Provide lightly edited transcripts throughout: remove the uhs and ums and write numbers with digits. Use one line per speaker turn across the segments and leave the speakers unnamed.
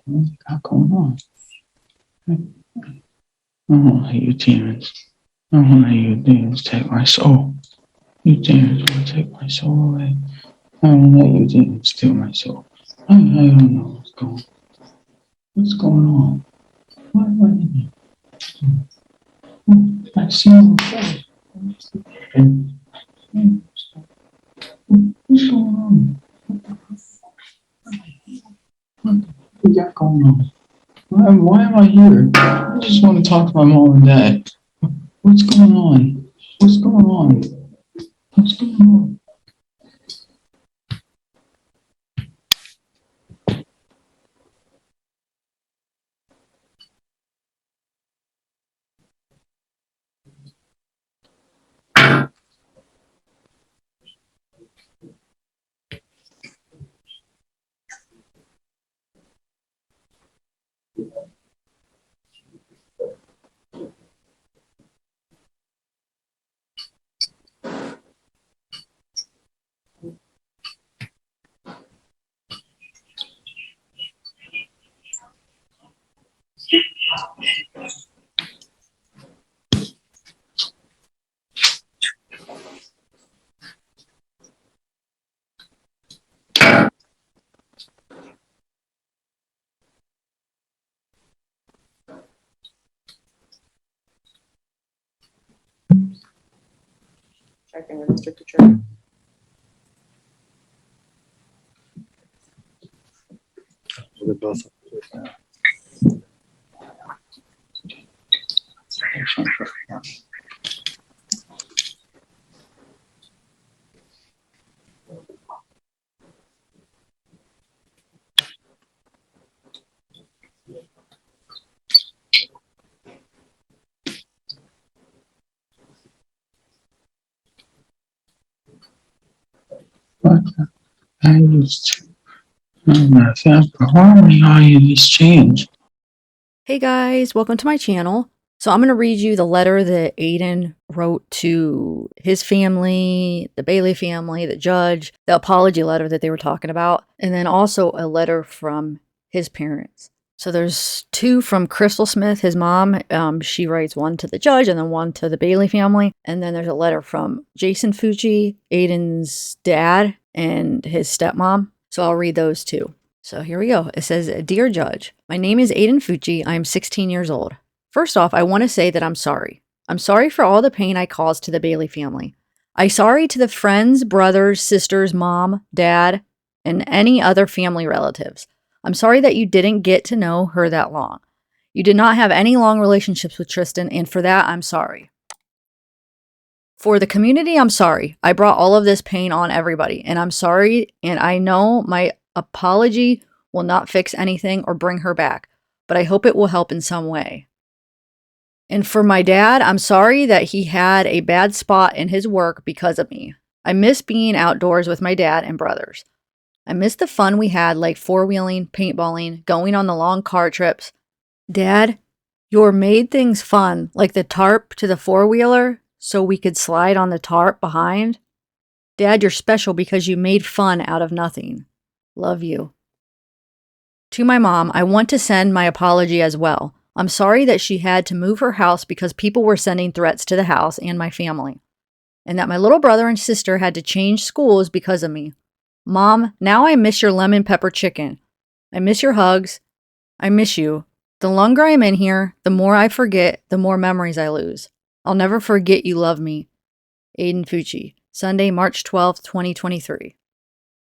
What you got going on? I don't want to hear your demons. I don't want to hear your demons take my soul. You demons want to take my soul away. I don't want to let you demons steal my soul. I don't know what's going on. What I see you first. What's going on? What you got going on? Why am I here? I just want to talk to my mom and dad. What's going on? What's going on? What's going on?
Checking registered to church.
They're both.
But I used to. Matter of fact, why are you this change?
Hey guys, welcome to my channel. So I'm going to read you the letter that Aiden wrote to his family, the Bailey family, the judge, the apology letter that they were talking about, and then also a letter from his parents. So there's two from Crystal Smith, his mom. She writes one to the judge and then one to the Bailey family. And then there's a letter from Jason Fucci, Aiden's dad, and his stepmom. So I'll read those two. So here we go. It says, Dear Judge, my name is Aiden Fucci. I am 16 years old. First off, I want to say that I'm sorry. I'm sorry for all the pain I caused to the Bailey family. I'm sorry to the friends, brothers, sisters, mom, dad, and any other family relatives. I'm sorry that you didn't get to know her that long. You did not have any long relationships with Tristan, and for that, I'm sorry. For the community, I'm sorry. I brought all of this pain on everybody, and I'm sorry, and I know my apology will not fix anything or bring her back, but I hope it will help in some way. And for my dad, I'm sorry that he had a bad spot in his work because of me. I miss being outdoors with my dad and brothers. I miss the fun we had, like four-wheeling, paintballing, going on the long car trips. Dad, you made things fun, like the tarp to the four-wheeler, so we could slide on the tarp behind. Dad, you're special because you made fun out of nothing. Love you. To my mom, I want to send my apology as well. I'm sorry that she had to move her house because people were sending threats to the house and my family, and that my little brother and sister had to change schools because of me. Mom, now I miss your lemon pepper chicken. I miss your hugs. I miss you. The longer I'm in here, the more I forget, the more memories I lose. I'll never forget you love me. Aiden Fucci, Sunday, March 12th, 2023.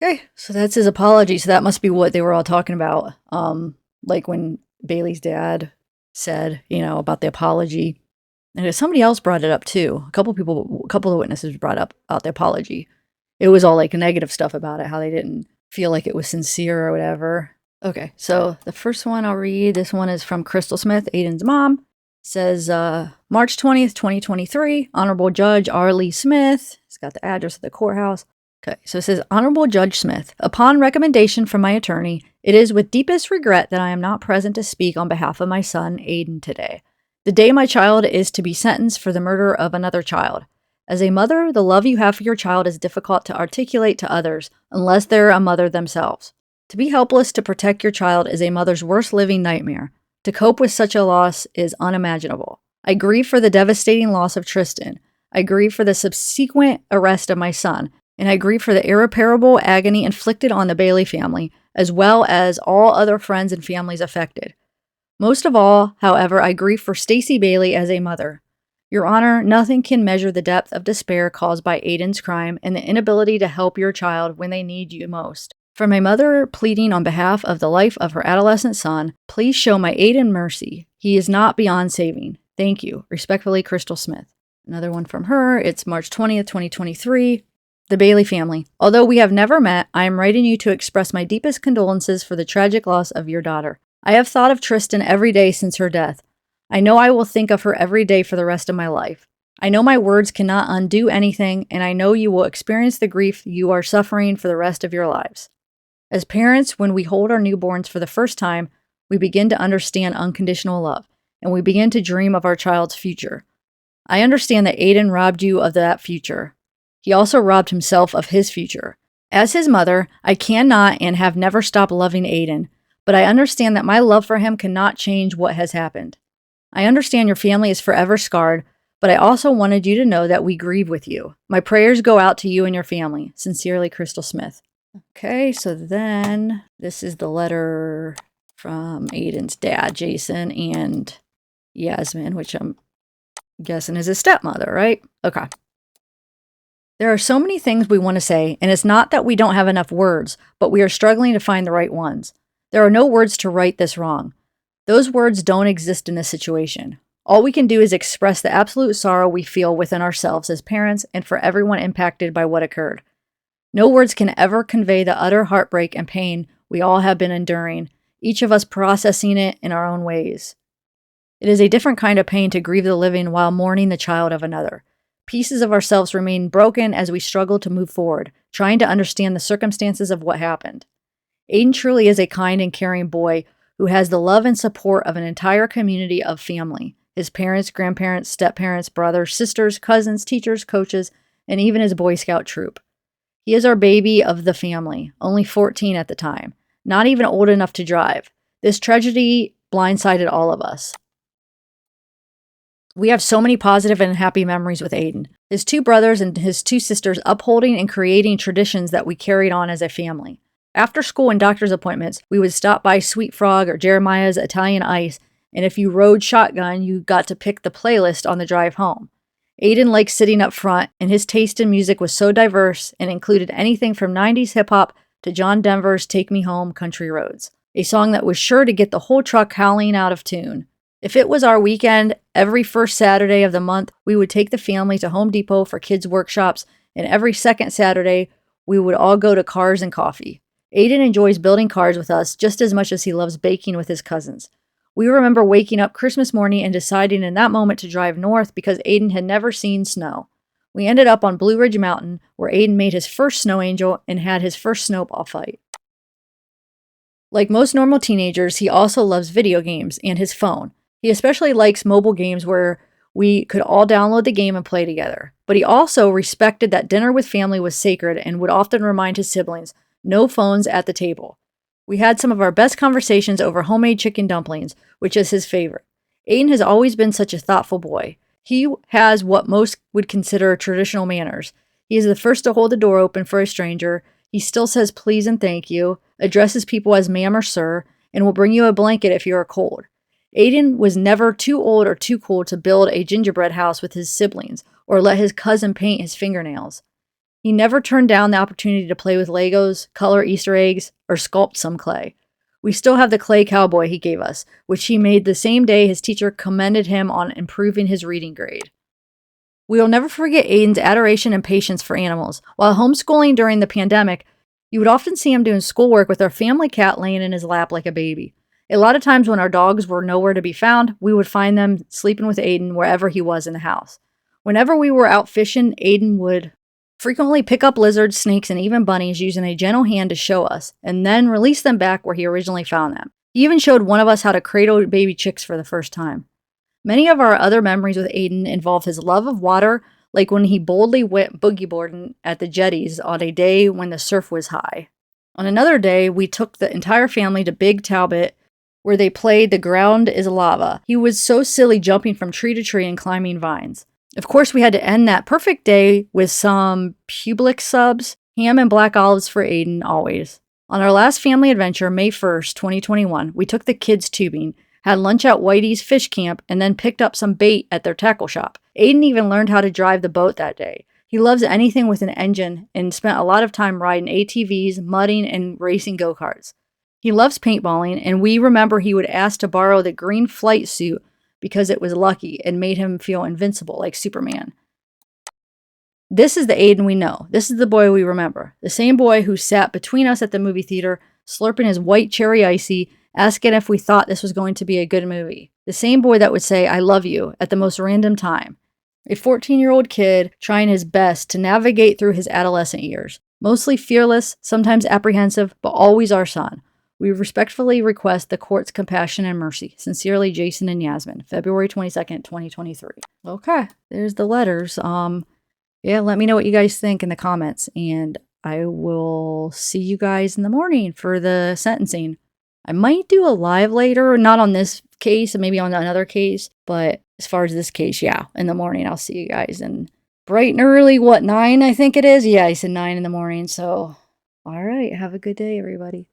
Okay, so that's his apology. So that must be what they were all talking about. Like when Bailey's dad said, about the apology. And somebody else brought it up too. A couple of witnesses brought up about the apology. It was all like negative stuff about it, how they didn't feel like it was sincere or whatever. Okay, so the first one I'll read, this one is from Crystal Smith, Aiden's mom. It says, March 20th, 2023, Honorable Judge R. Lee Smith. It's got the address of the courthouse. Okay, so it says, Honorable Judge Smith, upon recommendation from my attorney, it is with deepest regret that I am not present to speak on behalf of my son, Aiden, today. The day my child is to be sentenced for the murder of another child. As a mother, the love you have for your child is difficult to articulate to others unless they're a mother themselves. To be helpless to protect your child is a mother's worst living nightmare. To cope with such a loss is unimaginable. I grieve for the devastating loss of Tristan. I grieve for the subsequent arrest of my son, and I grieve for the irreparable agony inflicted on the Bailey family, as well as all other friends and families affected. Most of all, however, I grieve for Stacy Bailey as a mother. Your Honor, nothing can measure the depth of despair caused by Aiden's crime and the inability to help your child when they need you most. From a mother pleading on behalf of the life of her adolescent son, please show my Aiden mercy. He is not beyond saving. Thank you. Respectfully, Crystal Smith. Another one from her. It's March 20th, 2023. The Bailey family. Although we have never met, I am writing you to express my deepest condolences for the tragic loss of your daughter. I have thought of Tristan every day since her death. I know I will think of her every day for the rest of my life. I know my words cannot undo anything, and I know you will experience the grief you are suffering for the rest of your lives. As parents, when we hold our newborns for the first time, we begin to understand unconditional love, and we begin to dream of our child's future. I understand that Aiden robbed you of that future. He also robbed himself of his future. As his mother, I cannot and have never stopped loving Aiden, but I understand that my love for him cannot change what has happened. I understand your family is forever scarred, but I also wanted you to know that we grieve with you. My prayers go out to you and your family. Sincerely, Crystal Smith. Okay, so then this is the letter from Aiden's dad, Jason, and Yasmin, which I'm guessing is his stepmother, right? Okay. There are so many things we want to say, and it's not that we don't have enough words, but we are struggling to find the right ones. There are no words to right this wrong. Those words don't exist in this situation. All we can do is express the absolute sorrow we feel within ourselves as parents and for everyone impacted by what occurred. No words can ever convey the utter heartbreak and pain we all have been enduring, each of us processing it in our own ways. It is a different kind of pain to grieve the living while mourning the child of another. Pieces of ourselves remain broken as we struggle to move forward, trying to understand the circumstances of what happened. Aiden truly is a kind and caring boy who has the love and support of an entire community of family. His parents, grandparents, step-parents, brothers, sisters, cousins, teachers, coaches, and even his Boy Scout troop. He is our baby of the family, only 14 at the time, not even old enough to drive. This tragedy blindsided all of us. We have so many positive and happy memories with Aiden, his two brothers and his two sisters upholding and creating traditions that we carried on as a family. After school and doctor's appointments, we would stop by Sweet Frog or Jeremiah's Italian Ice, and if you rode shotgun, you got to pick the playlist on the drive home. Aiden liked sitting up front, and his taste in music was so diverse and included anything from 90s hip-hop to John Denver's Take Me Home, Country Roads, a song that was sure to get the whole truck howling out of tune. If it was our weekend, every first Saturday of the month, we would take the family to Home Depot for kids' workshops, and every second Saturday, we would all go to Cars and Coffee. Aiden enjoys building cars with us just as much as he loves baking with his cousins. We remember waking up Christmas morning and deciding in that moment to drive north because Aiden had never seen snow. We ended up on Blue Ridge Mountain, where Aiden made his first snow angel and had his first snowball fight. Like most normal teenagers, he also loves video games and his phone. He especially likes mobile games where we could all download the game and play together. But he also respected that dinner with family was sacred and would often remind his siblings, no phones at the table. We had some of our best conversations over homemade chicken dumplings, which is his favorite. Aiden has always been such a thoughtful boy. He has what most would consider traditional manners. He is the first to hold the door open for a stranger. He still says please and thank you, addresses people as ma'am or sir, and will bring you a blanket if you are cold. Aiden was never too old or too cool to build a gingerbread house with his siblings or let his cousin paint his fingernails. He never turned down the opportunity to play with Legos, color Easter eggs, or sculpt some clay. We still have the clay cowboy he gave us, which he made the same day his teacher commended him on improving his reading grade. We will never forget Aiden's adoration and patience for animals. While homeschooling during the pandemic, you would often see him doing schoolwork with our family cat laying in his lap like a baby. A lot of times when our dogs were nowhere to be found, we would find them sleeping with Aiden wherever he was in the house. Whenever we were out fishing, Aiden would frequently pick up lizards, snakes, and even bunnies using a gentle hand to show us, and then release them back where he originally found them. He even showed one of us how to cradle baby chicks for the first time. Many of our other memories with Aiden involve his love of water, like when he boldly went boogie boarding at the jetties on a day when the surf was high. On another day, we took the entire family to Big Talbot, where they played The Ground is Lava. He was so silly jumping from tree to tree and climbing vines. Of course, we had to end that perfect day with some Publix subs, ham and black olives for Aiden, always. On our last family adventure, May 1st, 2021, we took the kids tubing, had lunch at Whitey's Fish Camp, and then picked up some bait at their tackle shop. Aiden even learned how to drive the boat that day. He loves anything with an engine and spent a lot of time riding ATVs, mudding, and racing go-karts. He loves paintballing, and we remember he would ask to borrow the green flight suit because it was lucky and made him feel invincible like Superman. This is the Aiden we know. This is the boy we remember. The same boy who sat between us at the movie theater, slurping his white cherry icy, asking if we thought this was going to be a good movie. The same boy that would say, "I love you," at the most random time. A 14-year-old kid trying his best to navigate through his adolescent years. Mostly fearless, sometimes apprehensive, but always our son. We respectfully request the court's compassion and mercy. Sincerely, Jason and Yasmin. February 22nd, 2023. Okay, there's the letters. Yeah, let me know what you guys think in the comments, and I will see you guys in the morning for the sentencing. I might do a live later, not on this case, and maybe on another case, but as far as this case, yeah, in the morning, I'll see you guys. And bright and early, 9, I think it is? Yeah, I said 9 in the morning, so all right, have a good day, everybody.